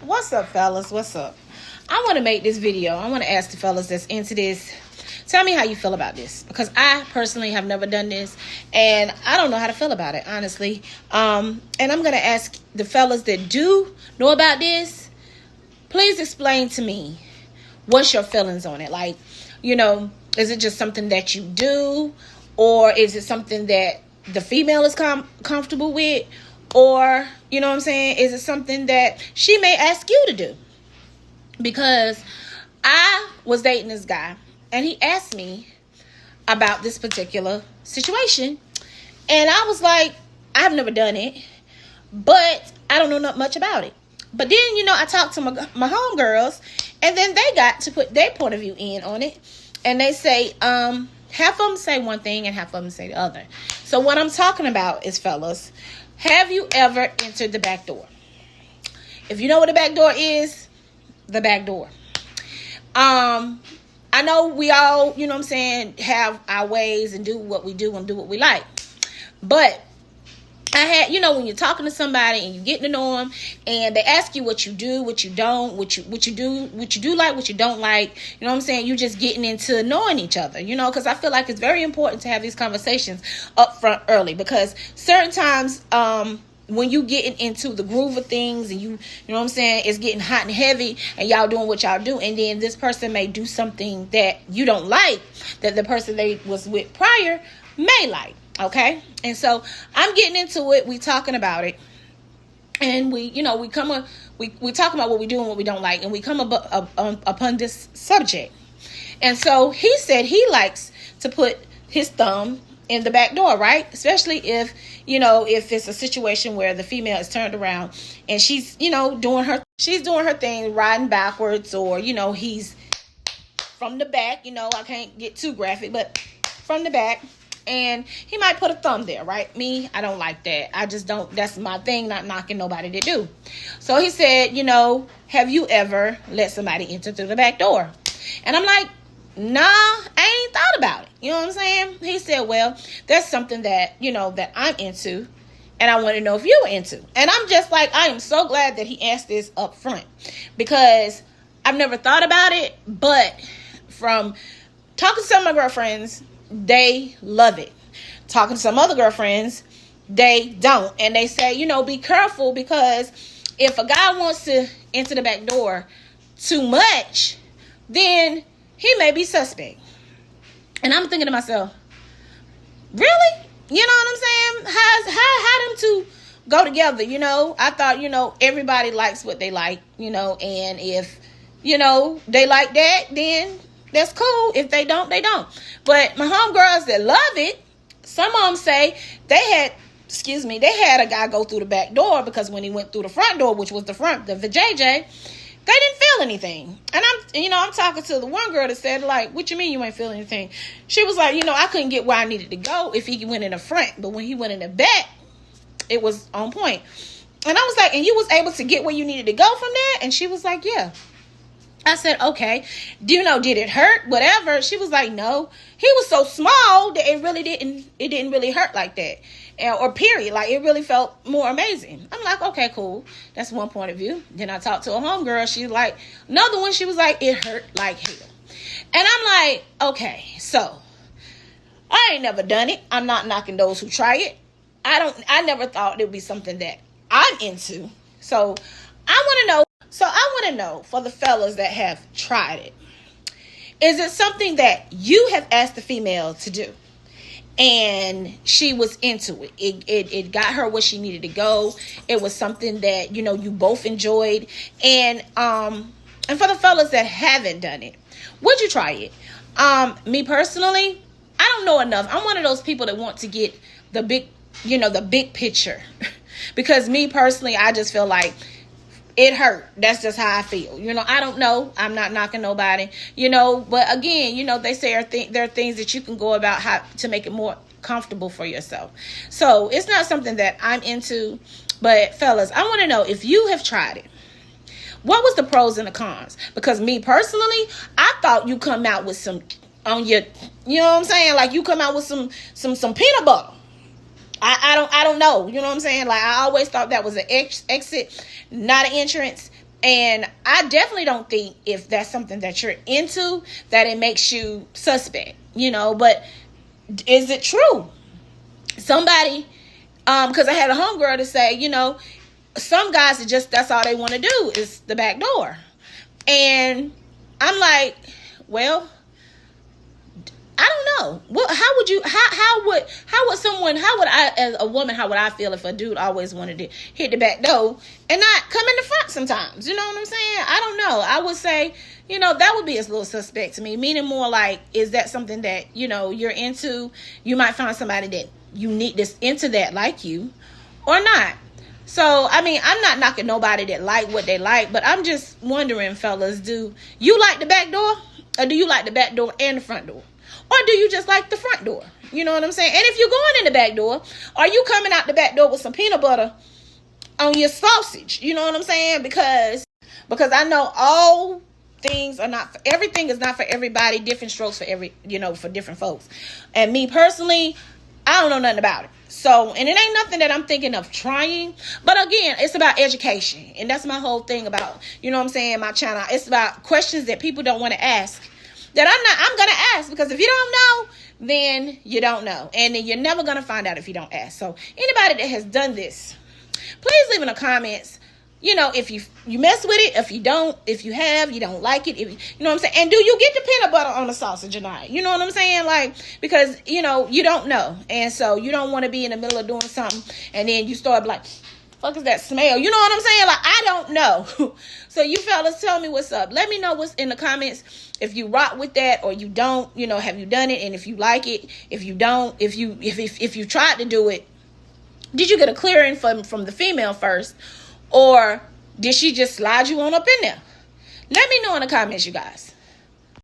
What's up, fellas? What's up? I want to make this video. I want to ask the fellas that's into this. Tell me how you feel about this, because I personally have never done this, and I don't know how to feel about it, honestly. And I'm gonna ask the fellas that do know about this. Please explain to me what's your feelings on it. Like, is it just something that you do, or is it something that the female is comfortable with, or you know what I'm saying? Is it something that she may ask you to do? Because I was dating this guy, and he asked me about this particular situation, and I was like, I've never done it, but I don't know not much about it. But then, I talked to my homegirls, and then they got to put their point of view in on it, and they say, half of them say one thing and half of them say the other. So what I'm talking about is, fellas, have you ever entered the back door? If you know what the back door is, the back door. I know we all, have our ways and do what we do and do what we like. But I had, when you're talking to somebody and you get to know them and they ask you what you do, what you don't, what you do like, what you don't like, you know what I'm saying? You just getting into knowing each other, because I feel like it's very important to have these conversations up front early, because certain times, when you getting into the groove of things and you know what I'm saying, it's getting hot and heavy and y'all doing what y'all do, and then this person may do something that you don't like, that the person they was with prior may like. Okay, and so I'm getting into it. We talking about it, and we talking about what we do and what we don't like, and we come upon this subject. And so he said he likes to put his thumb in the back door, right? Especially if it's a situation where the female is turned around and she's doing her thing, riding backwards, or he's from the back. I can't get too graphic, but from the back. And he might put a thumb there, right? Me, I don't like that. I just don't. That's my thing, not knocking nobody to do. So he said, have you ever let somebody enter through the back door? And I'm like, nah, I ain't thought about it. You know what I'm saying? He said, well, that's something that, that I'm into, and I want to know if you were into. And I'm just like, I am so glad that he asked this up front, because I've never thought about it, but from talking to some of my girlfriends, they love it. Talking to some other girlfriends, they don't. And they say, be careful, because if a guy wants to enter the back door too much, then he may be suspect. And I'm thinking to myself, really? You know what I'm saying? How them two go together? I thought, everybody likes what they like, and if, they like that, then that's cool. If they don't, they don't. But my homegirls that love it, some of them say they had a guy go through the back door, because when he went through the front door, which was the JJ, they didn't feel anything. And I'm talking to the one girl that said, like, what you mean you ain't feel anything? She was like, I couldn't get where I needed to go if he went in the front, but when he went in the back, it was on point. And I was like, and you was able to get where you needed to go from there? And she was like, yeah. I said, okay, did it hurt? Whatever. She was like, no. He was so small that it didn't really hurt like that. Or period. Like, it really felt more amazing. I'm like, okay, cool. That's one point of view. Then I talked to a homegirl. She's like, another one, she was like, it hurt like hell. And I'm like, okay, so I ain't never done it. I'm not knocking those who try it. I never thought it would be something that I'm into. So I want to know for the fellas that have tried it, is it something that you have asked the female to do and she was into it? It got her where she needed to go. It was something that, you both enjoyed. And for the fellas that haven't done it, would you try it? Me personally, I don't know enough. I'm one of those people that want to get the big picture. Because me personally, I just feel like it hurt. That's just how I feel. I don't know. I'm not knocking nobody. But again, they say there are things that you can go about how to make it more comfortable for yourself. So it's not something that I'm into. But fellas, I want to know if you have tried it. What was the pros and the cons? Because me personally, I thought you come out with some on your, you know what I'm saying? Like you come out with some peanut butter. I don't know. You know what I'm saying? Like I always thought that was an exit, not an entrance. And I definitely don't think if that's something that you're into, that it makes you suspect, but is it true? Somebody, because I had a homegirl to say, some guys are just, that's all they want to do is the back door. And I'm like, well, I don't know. How would I, as a woman, how would I feel if a dude always wanted to hit the back door and not come in the front sometimes? You know what I'm saying? I don't know. I would say, that would be a little suspect to me, meaning more like, is that something that, you're into? You might find somebody that you need this into that like you or not. So, I mean, I'm not knocking nobody that like what they like, but I'm just wondering, fellas, do you like the back door, or do you like the back door and the front door? Or do you just like the front door? You know what I'm saying? And if you're going in the back door, are you coming out the back door with some peanut butter on your sausage? You know what I'm saying? Because I know all things are not, everything is not for everybody, different strokes for for different folks. And me personally, I don't know nothing about it. So, and it ain't nothing that I'm thinking of trying. But again, it's about education. And that's my whole thing about, my channel. It's about questions that people don't want to ask, that I'm going to ask. Because if you don't know, then you don't know. And then you're never going to find out if you don't ask. So, anybody that has done this, please leave in the comments, if you mess with it, if you don't, if you have, you don't like it, if you know what I'm saying? And do you get the peanut butter on the sausage or not? You know what I'm saying? Like, because, you don't know. And so you don't want to be in the middle of doing something and then you start like, fuck is that smell? You know what I'm saying? Like, I don't know. So you fellas, tell me what's up. Let me know what's in the comments. If you rock with that or you don't, have you done it? And if you like it, if you don't, if you tried to do it, did you get a clearing from the female first? Or did she just slide you on up in there? Let me know in the comments, you guys.